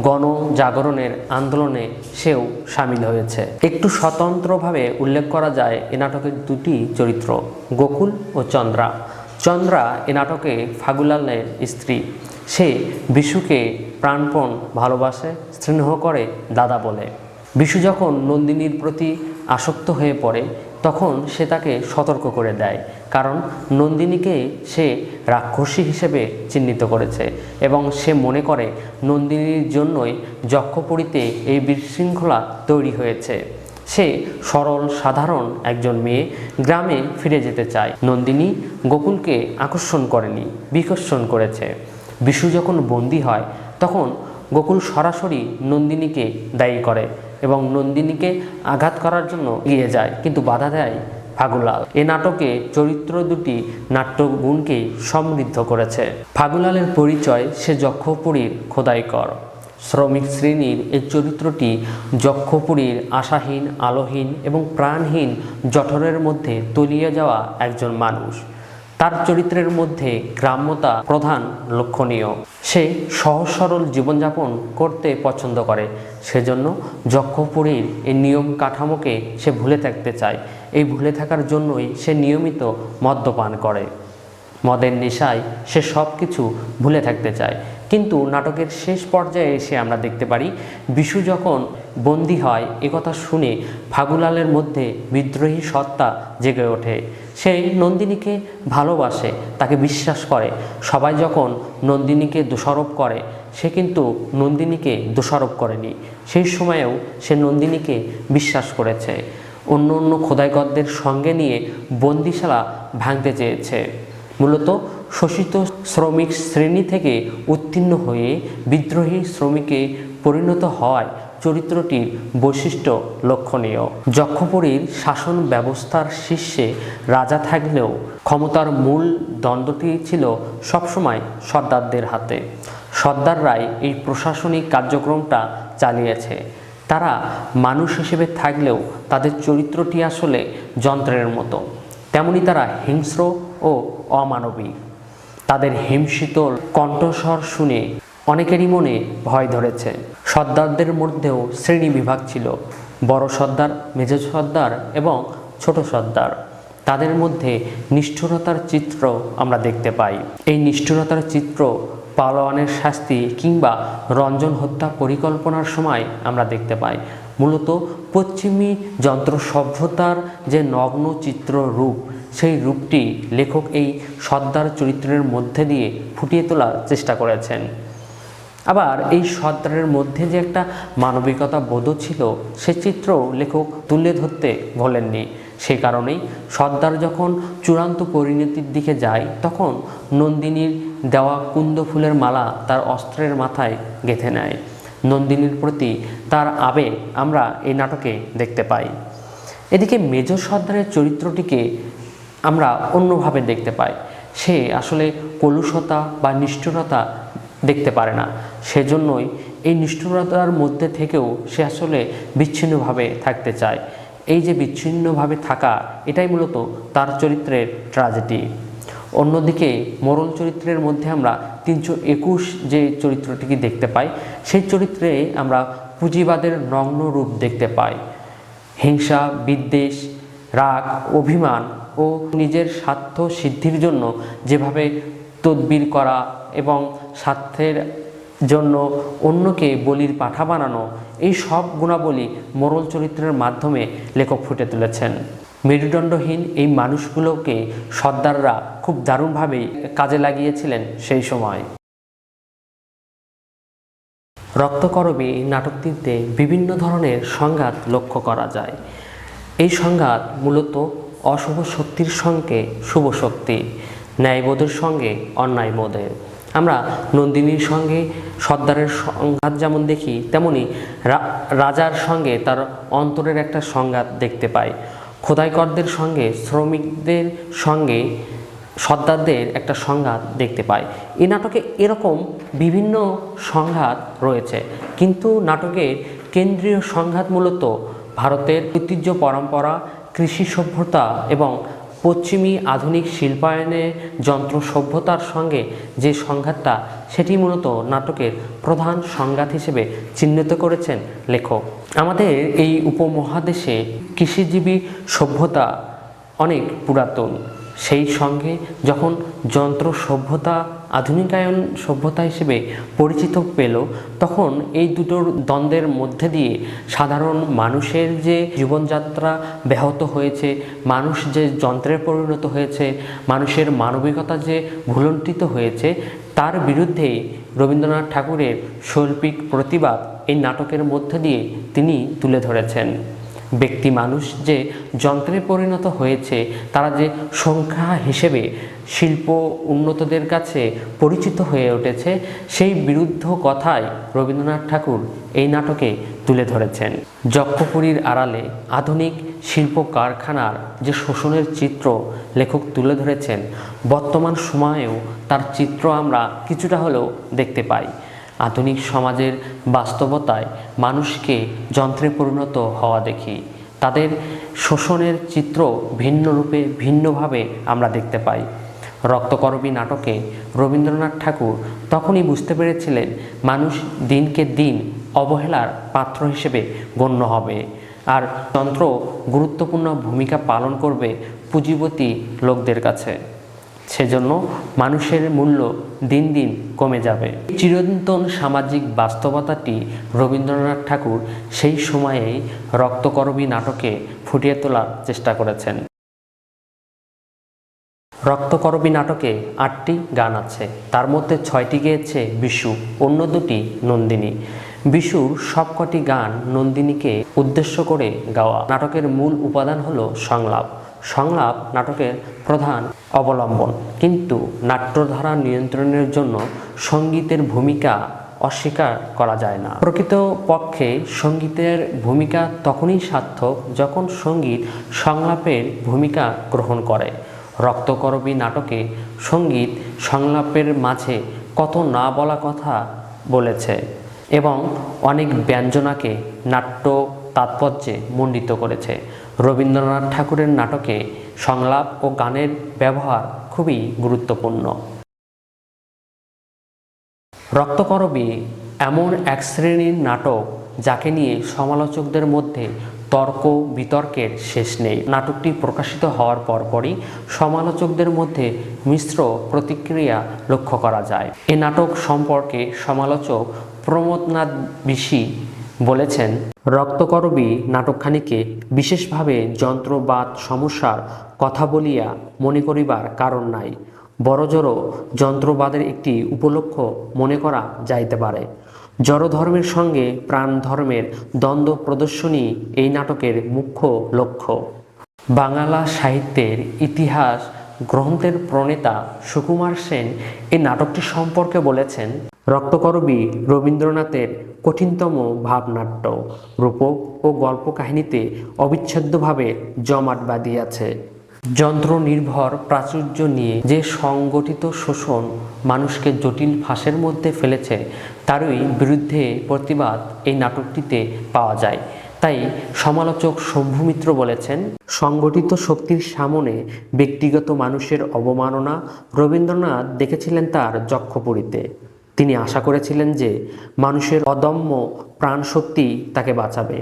S2: গণজাগরণের আন্দোলনে সেও সামিল হয়েছে। একটু স্বতন্ত্রভাবে উল্লেখ করা যায় এ নাটকের দুটি চরিত্র, গোকুল ও চন্দ্রা। চন্দ্রা এ নাটকে ফাগুলালের স্ত্রী। সে বিশুকে প্রাণপণ ভালোবাসে, স্নেহ করে দাদা বলে। বিশু যখন নন্দিনীর প্রতি আসক্ত হয়ে পড়ে তখন সে তাকে সতর্ক করে দেয়, কারণ নন্দিনীকে সে রাক্ষসী হিসেবে চিহ্নিত করেছে এবং সে মনে করে নন্দিনীর জন্যই যক্ষপুরীতে এই বিশৃঙ্খলা তৈরি হয়েছে। সে সরল সাধারণ একজন মেয়ে, গ্রামে ফিরে যেতে চায়। নন্দিনী গোকুলকে আকর্ষণ করেনি, বিকর্ষণ করেছে। বিশু যখন বন্দী হয় তখন গোকুল সরাসরি নন্দিনীকে দায়ী করে এবং নন্দিনীকে আঘাত করার জন্য এগিয়ে যায়, কিন্তু বাধা দেয় ফাগুলাল। এ নাটকে চরিত্র দুটি নাট্যগুণকে সমৃদ্ধ করেছে। ফাগুলালের পরিচয়, সে যক্ষপুরীর খোদাইকর শ্রমিক শ্রেণীর। এই চরিত্রটি যক্ষপুরীর আশাহীন, আলোহীন এবং প্রাণহীন জঠরের মধ্যে তলিয়ে যাওয়া একজন মানুষ। তার চরিত্রের মধ্যে গ্রাম্যতা প্রধান লক্ষণীয়। সে সহজ সরল জীবনযাপন করতে পছন্দ করে, সেজন্য যক্ষপুরীর এই নিয়ম কাঠামোকে সে ভুলে থাকতে চায়। এই ভুলে থাকার জন্যই সে নিয়মিত মদ্যপান করে। মদের নেশায় সে সব কিছু ভুলে থাকতে চায়। কিন্তু নাটকের শেষ পর্যায়ে এসে আমরা দেখতে পারি বিশু যখন বন্দী হয় একথা শুনে ফাগুলালের মধ্যে বিদ্রোহী সত্তা জেগে ওঠে। সে নন্দিনীকে ভালোবাসে, তাকে বিশ্বাস করে। সবাই যখন নন্দিনীকে দোষারোপ করে, সে কিন্তু নন্দিনীকে দোষারোপ করেনি। সেই সময়েও সে নন্দিনীকে বিশ্বাস করেছে। অন্য অন্য খোদাইকরদের সঙ্গে নিয়ে বন্দিশালা ভাঙতে চেয়েছে। মূলত শোষিত শ্রমিক শ্রেণী থেকে উত্তীর্ণ হয়ে বিদ্রোহী শ্রমিকে পরিণত হওয়ায় চরিত্রটির বৈশিষ্ট্য লক্ষণীয়। যক্ষপুরীর শাসন ব্যবস্থার শীর্ষে রাজা থাকলেও ক্ষমতার মূল দ্বন্দ্বটি ছিল সবসময় সর্দারদের হাতে। সর্দাররাই এই প্রশাসনিক কার্যক্রমটা চালিয়েছে। তারা মানুষ হিসেবে থাকলেও তাদের চরিত্রটি আসলে যন্ত্রের মতো। তেমনি তারা হিংস্র ও অমানবিক। তাদের হিমশীতল কণ্ঠস্বর শুনে অনেকেরই মনে ভয় ধরেছে। সর্দারদের মধ্যেও শ্রেণী বিভাগ ছিল, বড় সর্দার, মেজ সর্দার এবং ছোট সর্দার। তাদের মধ্যে নিষ্ঠুরতার চিত্র আমরা দেখতে পাই। এই নিষ্ঠুরতার চিত্র পালোয়ানের শাস্তি কিংবা রঞ্জন হত্যা পরিকল্পনার সময় আমরা দেখতে পাই। মূলত পশ্চিমী যন্ত্র সভ্যতার যে নগ্ন চিত্র রূপ, সেই রূপটি লেখক এই সর্দার চরিত্রের মধ্যে দিয়ে ফুটিয়ে তোলার চেষ্টা করেছেন। আবার এই সর্দারের মধ্যে যে একটা মানবিকতা বোধ ছিল, সে চিত্রও লেখক তুলে ধরতে ভোলেননি। সেই কারণেই সর্দার যখন চূড়ান্ত পরিণতির দিকে যায়, তখন নন্দিনীর দেওয়া কুন্দ ফুলের মালা তার অস্ত্রের মাথায় গেঁথে নেয়। নন্দিনীর প্রতি তার আবেগ আমরা এই নাটকে দেখতে পাই। এদিকে মেজ সর্দারের চরিত্রটিকে আমরা অন্যভাবে দেখতে পাই। সে আসলে কলুষতা বা নিষ্ঠুরতা দেখতে পারে না। সেজন্যই এই নিষ্ঠুরতার মধ্যে থেকেও সে আসলে বিচ্ছিন্নভাবে থাকতে চায়। এই যে বিচ্ছিন্নভাবে থাকা, এটাই মূলত তার চরিত্রের ট্র্যাজেডি। অন্যদিকে মোড়ল চরিত্রের মধ্যে আমরা 321 যে চরিত্রটিকে দেখতে পাই, সেই চরিত্রে আমরা পুঁজিবাদের নগ্ন রূপ দেখতে পাই। হিংসা, বিদ্বেষ, রাগ, অভিমান ও নিজের স্বার্থ সিদ্ধির জন্য যেভাবে তদবির করা এবং স্বার্থের জন্য অন্যকে বলির পাঠা বানানো, এই সব গুণাবলী মোড়ল চরিত্রের মাধ্যমে লেখক ফুটে তুলেছেন। মেরুদণ্ডহীন এই মানুষগুলোকে সর্দাররা খুব দারুণভাবেই কাজে লাগিয়েছিলেন সেই সময়। রক্তকরবী নাটকটিতে বিভিন্ন ধরনের সংঘাত লক্ষ্য করা যায়। এই সংঘাত মূলত অশুভ শক্তির সঙ্গে শুভ শক্তি, ন্যায়বোধের সঙ্গে অন্যায়বোধের। আমরা নন্দিনীর সঙ্গে সর্দারের সংঘাত যেমন দেখি, তেমনি রাজার সঙ্গে তার অন্তরের একটা সংঘাত দেখতে পাই। খোদাইকরদের সঙ্গে শ্রমিকদের সঙ্গে সর্দারদের একটা সংঘাত দেখতে পাই। এই নাটকে এরকম বিভিন্ন সংঘাত রয়েছে, কিন্তু নাটকের কেন্দ্রীয় সংঘাত মূলত ভারতের ঐতিহ্য, পরম্পরা, কৃষি সভ্যতা এবং পশ্চিমী আধুনিক শিল্পায়নে যন্ত্র সভ্যতার সঙ্গে যে সংঘাতটা, সেটি মূলত নাটকের প্রধান সংঘাত হিসেবে চিহ্নিত করেছেন লেখক। আমাদের এই উপমহাদেশে কৃষিজীবী সভ্যতা অনেক পুরাতন। সেই সঙ্গে যখন যন্ত্র সভ্যতা আধুনিকায়ন সভ্যতা হিসেবে পরিচিত পেল, তখন এই দুটোর দ্বন্দ্বের মধ্যে দিয়ে সাধারণ মানুষের যে জীবনযাত্রা ব্যাহত হয়েছে, মানুষ যে যন্ত্রে পরিণত হয়েছে, মানুষের মানবিকতা যে ভুলণ্ঠিত হয়েছে, তার বিরুদ্ধে রবীন্দ্রনাথ ঠাকুরের শৈল্পিক প্রতিবাদ এই নাটকের মধ্যে দিয়ে তিনি তুলে ধরেছেন। ব্যক্তি মানুষ যে যন্ত্রে পরিণত হয়েছে, তারা যে সংখ্যা হিসেবে শিল্প উন্নতদের কাছে পরিচিত হয়ে উঠেছে, সেই বিরুদ্ধ কথাই রবীন্দ্রনাথ ঠাকুর এই নাটকে তুলে ধরেছেন। যক্ষপুরীর আড়ালে আধুনিক শিল্প কারখানার যে শোষণের চিত্র লেখক তুলে ধরেছেন, বর্তমান সময়েও তার চিত্র আমরা কিছুটা হলেও দেখতে পাই। আধুনিক সমাজের বাস্তবতায় মানুষকে যন্ত্রে পরিণত হওয়া দেখি। তাদের শোষণের চিত্র ভিন্ন রূপে ভিন্নভাবে আমরা দেখতে পাই। রক্তকরবী নাটকে রবীন্দ্রনাথ ঠাকুর তখনই বুঝতে পেরেছিলেন মানুষ দিনকে দিন অবহেলার পাত্র হিসেবে গণ্য হবে, আর যন্ত্র গুরুত্বপূর্ণ ভূমিকা পালন করবে পুঁজিপতি লোকদের কাছে। সেজন্য মানুষের মূল্য দিন দিন কমে যাবে। চিরন্তন সামাজিক বাস্তবতাটি রবীন্দ্রনাথ ঠাকুর সেই সময়েই রক্তকরবী নাটকে ফুটিয়ে তোলার চেষ্টা করেছেন। রক্তকরবী নাটকে 8টি গান আছে, তার মধ্যে 6টি গেয়েছে বিশু, অন্য 2টি নন্দিনী। বিশুর সবকটি গান নন্দিনীকে উদ্দেশ্য করে গাওয়া। নাটকের মূল উপাদান হলো সংলাপ। সংলাপ নাটকের প্রধান অবলম্বন, কিন্তু নাট্যধারা নিয়ন্ত্রণের জন্য সঙ্গীতের ভূমিকা অস্বীকার করা যায় না। প্রকৃতপক্ষে সঙ্গীতের ভূমিকা তখনই সার্থক যখন সঙ্গীত সংলাপের ভূমিকা গ্রহণ করে। রক্তকরবী নাটকে সঙ্গীত সংলাপের মাঝে কত না বলা কথা বলেছে এবং অনেক ব্যঞ্জনাকে নাট্য তাৎপর্যে মণ্ডিত করেছে। রবীন্দ্রনাথ ঠাকুরের নাটকে সংলাপ ও গানের ব্যবহার খুবই গুরুত্বপূর্ণ। রক্তকরবী এমন এক শ্রেণীর নাটক যাকে নিয়ে সমালোচকদের মধ্যে তর্ক বিতর্কের শেষ নেই। নাটকটি প্রকাশিত হওয়ার পরপরই সমালোচকদের মধ্যে মিশ্র প্রতিক্রিয়া লক্ষ্য করা যায়। এ নাটক সম্পর্কে সমালোচক প্রমোদনাথ বিশি বলেছেন, রক্তকরবী নাটকখানিকে বিশেষভাবে যন্ত্রবাদ সমস্যার কথা বলিয়া মনে করিবার কারণ নাই, বড়জোড় যন্ত্রবাদের একটি উপলক্ষ মনে করা যাইতে পারে। জড়ধর্মের সঙ্গে প্রাণ ধর্মের দ্বন্দ্ব প্রদর্শনী এই নাটকের মুখ্য লক্ষ্য। বাংলা সাহিত্যের ইতিহাস গ্রন্থের প্রণেতা সুকুমার সেন এই নাটকটি সম্পর্কে বলেছেন, রক্তকরবী রবীন্দ্রনাথের কঠিনতম ভাবনাট্য, রূপক ও গল্প কাহিনীতে অবিচ্ছেদ্যভাবে জমাট বাঁধিয়াছে। যন্ত্র নির্ভর প্রাচুর্য নিয়ে যে সংগঠিত শোষণ মানুষকে জটিল ফাঁসের মধ্যে ফেলেছে, তারই বিরুদ্ধে প্রতিবাদ এই নাটকটিতে পাওয়া যায়। তাই সমালোচক শম্ভু মিত্র বলেছেন, সংগঠিত শক্তির সামনে ব্যক্তিগত মানুষের অবমাননা রবীন্দ্রনাথ দেখেছিলেন তার যক্ষপুরীতে। তিনি আশা করেছিলেন যে মানুষের অদম্য প্রাণশক্তি তাকে বাঁচাবে।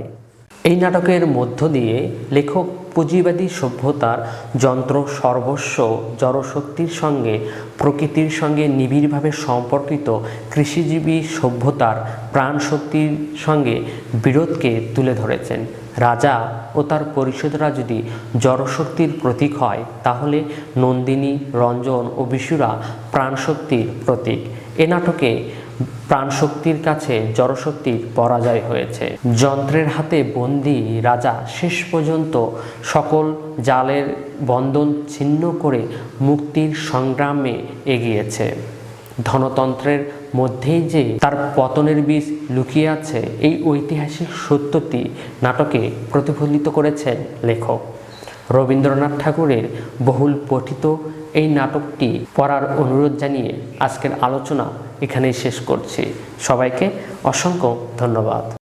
S2: এই নাটকের মধ্য দিয়ে লেখক পুঁজিবাদী সভ্যতার যন্ত্র সর্বস্ব জড়শক্তির সঙ্গে প্রকৃতির সঙ্গে নিবিড়ভাবে সম্পর্কিত কৃষিজীবী সভ্যতার প্রাণশক্তির সঙ্গে বিরোধকে তুলে ধরেছেন। রাজা ও তার পরিষদরা যদি জড়শক্তির প্রতীক হয়, তাহলে নন্দিনী, রঞ্জন ও বিশুরা প্রাণশক্তির প্রতীক। এ নাটকে প্রাণশক্তির কাছে জড়শক্তির পরাজয় হয়েছে। যন্ত্রের হাতে বন্দী রাজা শেষ পর্যন্ত সকল জালের বন্ধন ছিন্ন করে মুক্তির সংগ্রামে এগিয়েছে। ধনতন্ত্রের মধ্যেই যে তার পতনের বীজ লুকিয়ে আছে, এই ঐতিহাসিক সত্যটি নাটকে প্রতিফলিত করেছেন লেখক। রবীন্দ্রনাথ ঠাকুরের বহুল পঠিত এই নাটকটি পড়ার অনুরোধ জানিয়ে আজকের আলোচনা এখানেই শেষ করছি। সবাইকে অসংখ্য ধন্যবাদ।